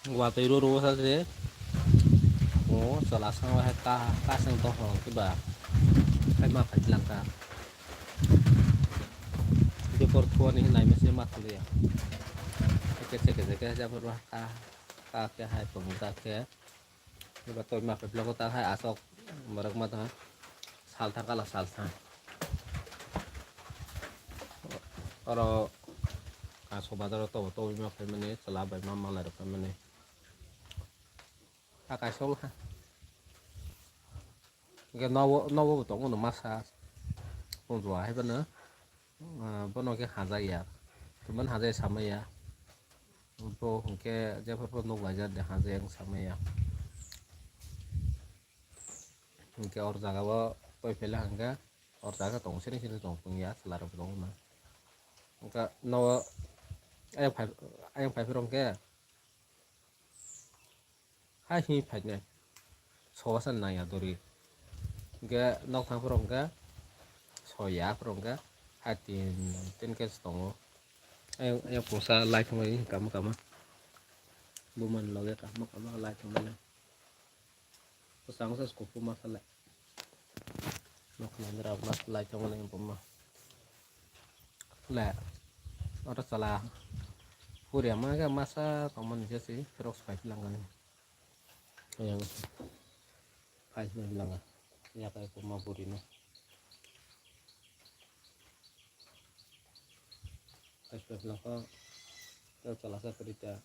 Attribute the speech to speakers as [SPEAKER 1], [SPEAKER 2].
[SPEAKER 1] Gua tiru ru saja. Oh, salah sang wah ka sang toh ke ba. Kai ma phải lang ka. Dia pertuan ini naik masih mati ya. Cái ra vừa ka cái hai phần ta cái. Nhưng mà tôi mà phải lo ta hai asok mà được mà ta. Sal thang kalah sal thang. Kalau sobat to ma phải mane sala bai ma ma la được mane. Ka sol ha. Cái nó tổng nó massage. Con rùa hay bên nữa. Bên nó cái hạt dây à. Tụi mình hạt dây sama ya. Bro cái dia perlu belajar deh hal yang sama ya. Cái orang jaga wa tôi phải là hanga orang jaga tong sini sini tong punya selara tong mà. Cái nó anh phải rong cái hai hi phải này so san này ya dori. Cái nó thang rong cái so ya rong cái hai tin cái tong anh puasa like không kamu buman lagi kamu like kamu pasang sa skupu masalah nok nandra masalah cuma yang pemah lah orang salah puri ama ka masa teman aja sih terus baik bilang kan yang baik bilang ya kayak pemah puri no baik bilang kok salah saya kerja